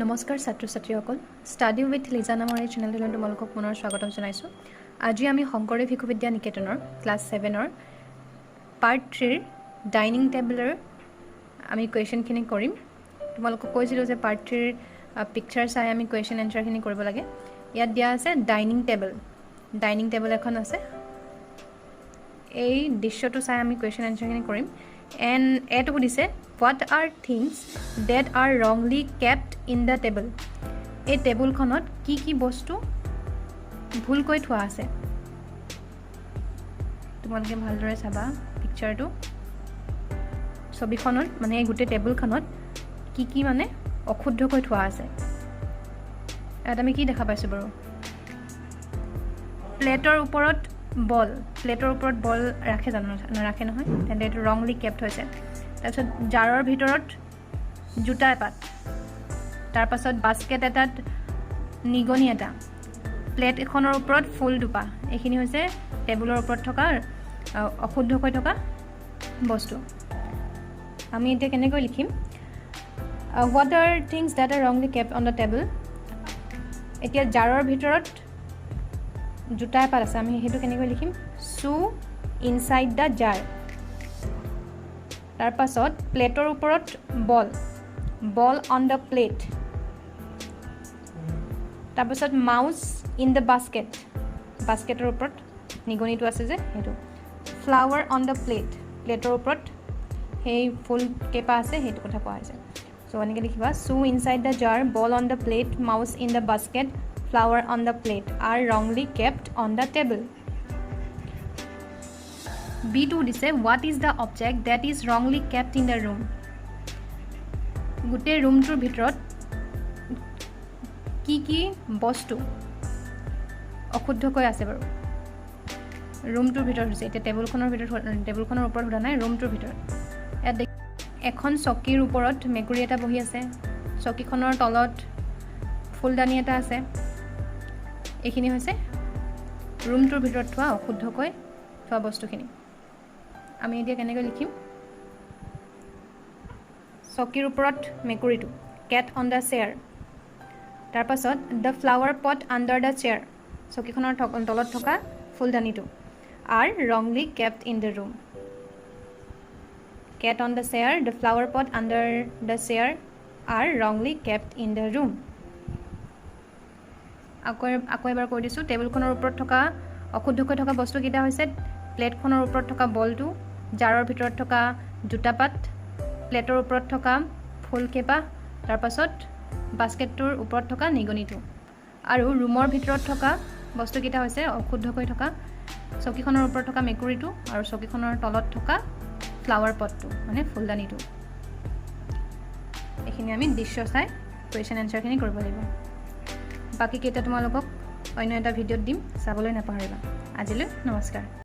নমস্কাৰ ছাত্ৰ ছাত্ৰীসকল ষ্টাডি উইথ লিজা নামৰ এই চেনেলটোলৈ তোমালোকক পুনৰ স্বাগতম জনাইছোঁ। আজি আমি শংকৰদেৱ শিশু বিদ্যা নিকেতনৰ ক্লাছ 7ৰ পাৰ্ট 3ৰ ডাইনিং টেবলৰ আমি কুৱেশ্যনখিনি কৰিম। তোমালোকক কৈছিলোঁ যে পাৰ্ট 3ৰ পিকচাৰ চাই আমি কুৱেশ্যন এনচাৰখিনি কৰিব লাগে। ইয়াত দিয়া আছে ডাইনিং টেবল এখন আছে। এই দৃশ্যটো চাই আমি কুৱেশ্যন এনচাৰখিনি কৰিম। এণ্ড এইটো সুধিছে what are things date R wrongly kept in the table. এই টেবুলখনত কি বস্তু ভুলকৈ থোৱা আছে। তোমালোকে ভালদৰে চাবা পিকচাৰটো। ছবিখনত মানে এই গোটেই টেবুলখনত কি মানে অশুদ্ধকৈ থোৱা আছে। ইয়াত আমি কি দেখা পাইছোঁ বাৰু? প্লেটৰ ওপৰত বল ৰাখে জানো? নাৰাখে নহয়, তেন্তে এইটো ৰংলি কেপ্ট হৈছে। তাৰপিছত জাৰৰ ভিতৰত জোতা এপাত, তাৰপাছত বাস্কেট এটাত নিগনি এটা, প্লেট এখনৰ ওপৰত ফুল দুপা। এইখিনি হৈছে টেবুলৰ ওপৰত থকা অশুদ্ধকৈ থকা বস্তু। আমি এতিয়া কেনেকৈ লিখিম? What are things date R wrongly kept on the table. এতিয়া জাৰৰ ভিতৰত জোতা এপাত আছে, আমি সেইটো কেনেকৈ লিখিম? শ্বু ইনচাইড দ্য জাৰ। তাৰপাছত প্লেটৰ ওপৰত বল অন দ্য প্লেট। তাৰপাছত মাউচ ইন দ্য বাস্কেটৰ ওপৰত নিগনিটো আছে যে সেইটো। ফ্লাৱাৰ অন দ্য প্লেটৰ ওপৰত সেই ফুল কেইপা আছে সেইটো কথা কোৱা হৈছে। চ' এনেকৈ লিখিবা shoe inside the jar, ball on the plate, mouse in the basket, flower on the plate are wrongly kept on the table. B2 দিছে what is the object that is wrongly kept in the room. গোটেই ৰুমটোৰ ভিতৰত কি বস্তু অশুদ্ধকৈ আছে বাৰু? ৰুমটোৰ ভিতৰত হৈছে, এতিয়া টেবুলখনৰ ওপৰত সোধা নাই, ৰুমটোৰ ভিতৰত। ইয়াত এখন চকীৰ ওপৰত মেকুৰী এটা বহি আছে, চকীখনৰ তলত ফুলদানি এটা আছে। এইখিনি হৈছে ৰুমটোৰ ভিতৰত থোৱা অশুদ্ধকৈ থোৱা বস্তুখিনি। আমি এতিয়া কেনেকৈ লিখিম? চকীৰ ওপৰত মেকুৰীটো, কেট অন দ্য চেয়াৰ। তাৰপাছত the flower pot under the chair, চকীখনৰ তলত থকা ফুলদানিটো, are wrongly kept in the room. Cat on the chair, the flower pot under the chair are wrongly kept in the room. আকৌ এবাৰ কৈ দিছোঁ, টেবুলখনৰ ওপৰত থকা অশুদ্ধকৈ থকা বস্তুকেইটা হৈছে প্লেটখনৰ ওপৰত থকা বলটো, জাৰৰ ভিতৰত থকা জোতাপাত, প্লেটৰ ওপৰত থকা ফুলকেইপা, তাৰপাছত বাস্কেটটোৰ ওপৰত থকা নিগনিটো। আৰু ৰুমৰ ভিতৰত থকা বস্তুকেইটা হৈছে অশুদ্ধকৈ থকা চকীখনৰ ওপৰত থকা মেকুৰীটো আৰু চকীখনৰ তলত থকা ফ্লাৱাৰ পটটো মানে ফুলদানিটো। এইখিনি আমি দৃশ্য চাই কুৱেশ্যন এনচাৰখিনি কৰিব লাগিব। বাকীকেইটা তোমালোকক অন্য এটা ভিডিঅ'ত দিম, চাবলৈ নাপাহৰিবা। আজিলৈ নমস্কাৰ।